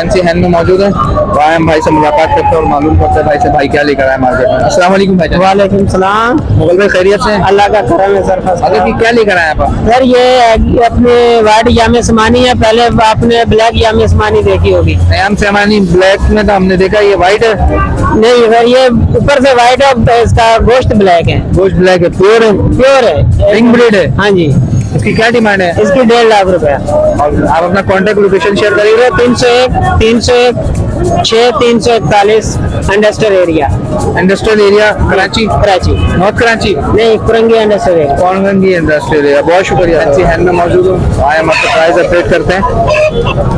Fancy hand में मौजूद है। आए हम भाई से मुलाकात करते हैं और मालूम करते हैं भाई से भाई क्या लेकर आए मार्केट में। अस्सलाम वालेकुम भाई। वालेकुम सलाम। मुगल भाई खैरियत से? अल्लाह का करम है सर। अगर की क्या लेकर आए आप? सर ये अपने वाइट याम समानी है, पहले आपने ब्लैक याम समानी देखी होगी। याम समानी ब्लैक में तो हमने देखा, ये वाइट है? नहीं सर, ये ऊपर से वाइट है, इसका गोश्त ब्लैक है। गोश्त ब्लैक है, प्योर है? प्योर है, रिंग ब्रीड है। हाँ जी। इसकी क्या डिमांड है? इसकी 1.5 लाख रुपया। और आप अपना कॉन्टेक्ट लोकेशन शेयर करिएगा। 301 industrial area. Industrial area Karachi? Karachi north Karachi नहीं, कुरंगी इंडस्ट्रियल एरिया। कौनगंगी इंडस्ट्रियल एरिया। बहुत शुक्रिया। फैंसी हैंड में मौजूद हूँ। आए हम आपको प्राइस अपडेट करते हैं।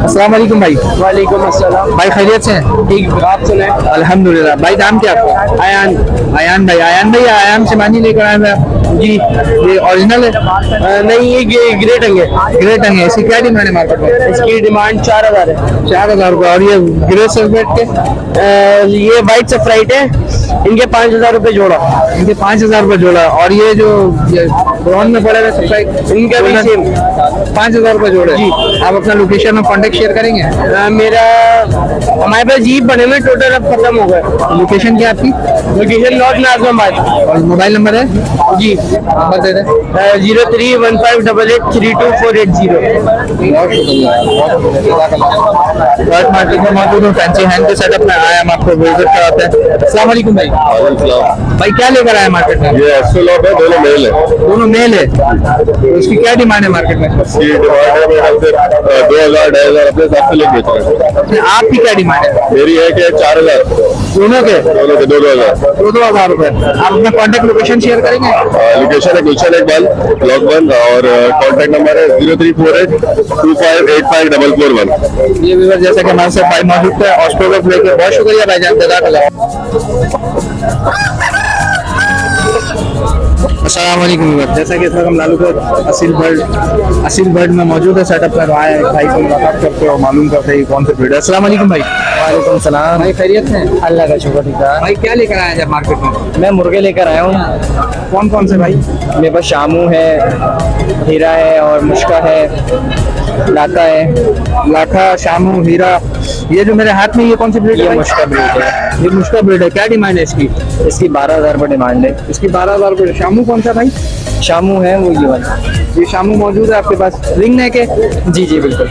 अस्सलाम वालेकुम भाई। वालेकुम अस्सलाम। भाई खैरियत से? ठीक, आप सुने? अल्हम्दुलिल्लाह। भाई नाम क्या आपका? आयान। आयान भाई। आयान भाई आयाम समानी लेकर आए हैं जी। ये ओरिजिनल है? नहीं, ये ग्रे टंग है। ग्रे टंग है। इसकी क्या डिमांड है मार्केट में? इसकी डिमांड 4000 है। 4000 रुपये। और ये ग्रे सल्फेट के? ये वाइट सफराइट है, इनके 5000 रुपए जोड़ा। इनके 5000 रुपये जोड़ा। और ये जो ब्राउन में पड़े हुए सल्फेट, इनका भी सेम 5000 रुपये जोड़े जी। आप अपना लोकेशन और कॉन्टेक्ट शेयर करेंगे? मेरा हमारे पास जीप बने में टोटल अब खत्म हो गए। लोकेशन क्या है आपकी? Location north Najmabad. और मोबाइल नंबर है जी, नंबर दे दें। 031588324880। बहुत शुक्रिया। मार्केट में मौजूद हूँ। फैंसी हैंड के सेटअप में आए हम आपको विजिट कराते हैं। अस्सलाम वालेकुम भाई। भाई क्या लेकर आए मार्केट में? ये एक्सोलॉट है, दोनों मेल है। दोनों मेल है। तो इसकी क्या डिमांड है मार्केट में? इसकी डिमांड है मेरे से 2000 2500 अपने हिसाब से लेके बेच रहे हैं। आपकी क्या डिमांड है? मेरी है कि 4000 दोनों के? दोनों के 2000। 2000 रुपए। आप अपना कॉन्टेक्ट लोकेशन शेयर करेंगे? लोकेशन है गुलशन इकबाल, ब्लॉक 1 और कॉन्टेक्ट नंबर है 034825854441। ये व्यूअर जैसा कि हमारे साथ भाई मौजूद है ऑस्ट्रेलिया लेके। बहुत शुक्रिया भाईजान, जज़ाकल्लाह। अस्सलाम वालेकुम व्यूअर। जैसा कि इस वक्त हम लालू के असील बर्ड में मौजूद है सेटअप पर आए हैं। भाई से मुलाकात करते हैं और मालूम करते हैं कौन से ब्रीड है। अस्सलाम वालेकुम भाई। वालेकुम सलाम। भाई खैरियत है? अल्लाह का शुक्र। ठीक है भाई क्या लेकर आए हैं मार्केट में? मैं मुर्गे लेकर आया हूँ। कौन कौन से भाई? मेरे पास शामू है, हीरा है और मुश्का है, लाता है। लाखा, शामू, हीरा। ये जो मेरे हाथ में ये कौन सी ब्रीड है? ये मुश्का ब्रीड है। ये मुश्का ब्रीड है। क्या डिमांड है इसकी? इसकी 12000 रुपये डिमांड है। इसकी 12000 रुपये। शामू कौन सा भाई? शामू है वो ये वाला। ये शामू मौजूद है आपके पास? रिंग नेक है? जी जी बिल्कुल।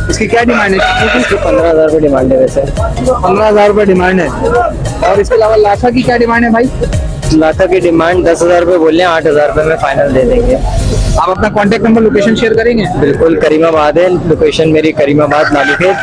इसकी क्या डिमांड है? इसकी 15000 रुपये डिमांड है वैसे। 15000 रुपये डिमांड है। और इसके अलावा लाखा की क्या डिमांड है भाई? लाता की डिमांड 10000 रुपये बोले, 8000 रुपये में फाइनल दे देंगे। आप अपना कॉन्टेक्ट नंबर लोकेशन शेयर करेंगे? बिल्कुल, करीमाबाद है लोकेशन मेरी, करीमाबाद नालूखेत।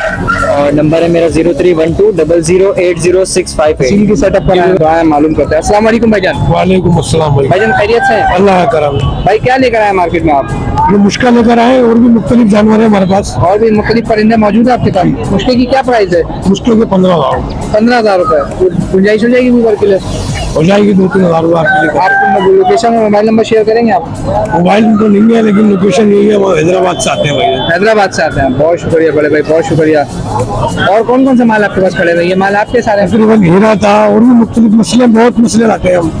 और नंबर है मेरा 0312008065। सील की सेटअप पर आए मालूम करते हैं। अस्सलाम वालेकुम भाईजान। वालेकुम अस्सलाम भाई। भाईजान खैरियत से? अल्लाह का करम। भाई क्या लेकर आए मार्केट में आप? ये मुश्किल लेकर आए और भी मुख्तलिफ जानवर है हमारे पास। और भी मुख्तलिफ परिंदे मौजूद है आपके पास? मुश्किल की क्या प्राइस है? मुश्किल के 15000 15,000 रुपए। गुंजाइश हो जाएगी व्यूअर के लिए? हो जाएगी। 2-3 हजार आपके लिए। आप लोकेशन और मोबाइल नंबर शेयर करेंगे आप? मोबाइल तो नहीं है लेकिन लोकेशन यही है, वो हैदराबाद से आते हैं भाई। हैदराबाद से आते हैं। बहुत शुक्रिया बड़े भाई, बहुत शुक्रिया। और कौन कौन से माल आपके पास खड़े हुए? ये माल आपके सारे? तकरीबन हीरा था और भी मुख्तलिफ मसले, बहुत मसले लाते हैं हम।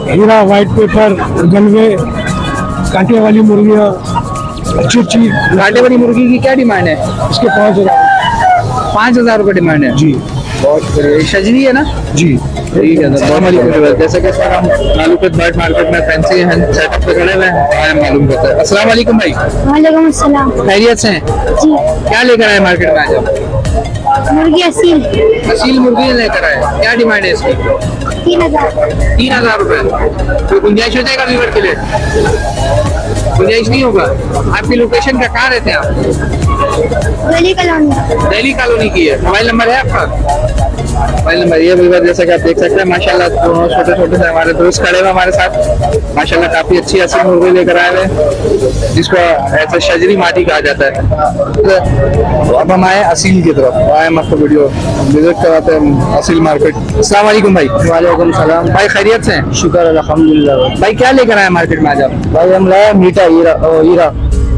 हीरा, वाइट पेपर, गलवे, कांटे वाली मुर्गियाँ, अच्छी अच्छी। कांटे वाली मुर्गी की क्या डिमांड है? इसके 5000। 5000 रुपये डिमांड है जी। बहुत शुक्रिया। ये शजरी है ना? जी ठीक है सर। जैसे कि सर हम नालूखेत बर्ड मार्केट में फैंसी हैं सेटअप पे खड़े हुए हैं, आए मालूम करते हैं। अस्सलाम वालेकुम भाई। वालेकुम अस्सलाम। खैरियत से हैं? जी, क्या लेकर आए मार्केट में आज आप? मुर्गी असील असील मुर्गी लेकर आए। क्या डिमांड है इसकी? 3000। 3000 रुपए। कोई गुंजाइश हो जाएगा व्यूअर के लिए? गुंजाइश नहीं होगा। आपकी लोकेशन का कहाँ रहते हैं आप? गली कॉलोनी। दिल्ली कॉलोनी की है। मोबाइल नंबर है आपका? मोबाइल नंबर ये व्यूअर जैसा कि आप देख सकते हैं माशाल्लाह दोनों छोटे छोटे से हमारे दोस्त खड़े हुए हमारे साथ। माशाल्लाह काफी अच्छी असील मुर्गी लेकर आए हुए जिसको ऐसा शजरी माटी कहा जाता है। अब हम आए असील की तरफ। आए हम आपको वीडियो विजिट कराते हैं असील मार्केट। अस्सलाम वालेकुम भाई। वालेकुम सलाम। भाई खैरियत से हैं? शुक्र अल्हम्दुलिल्लाह। भाई क्या लेकर आए मार्केट में आज आप? भाई हम लाया मीठा हीरा, हीरा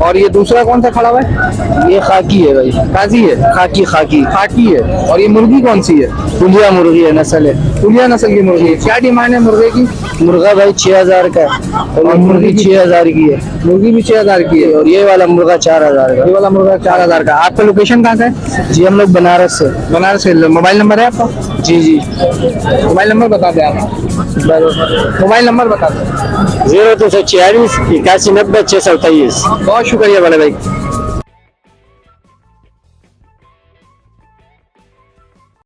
और ये दूसरा कौन सा खड़ा हुआ है? ये खाकी है भाई, काजी है, खाकी खाकी। खाकी है। और ये मुर्गी कौन सी है? पुलिया मुर्गी है, नस्ल है। पुलिया नस्ल की मुर्गी है। क्या डिमांड है मुर्गे की? मुर्गा भाई 6000 का है और मुर्गी 6000 की है। मुर्गी भी 6000 की है। और ये वाला मुर्गा 4000 का। ये वाला मुर्गा 4000 का। आपका लोकेशन कहाँ का है? जी हम लोग बनारस से। बनारस से। मोबाइल नंबर है आपका? जी जी। मोबाइल नंबर बता दें आप। मोबाइल नंबर बता दें। 0246 81 90 623। बहुत शुक्रिया बड़े भाई।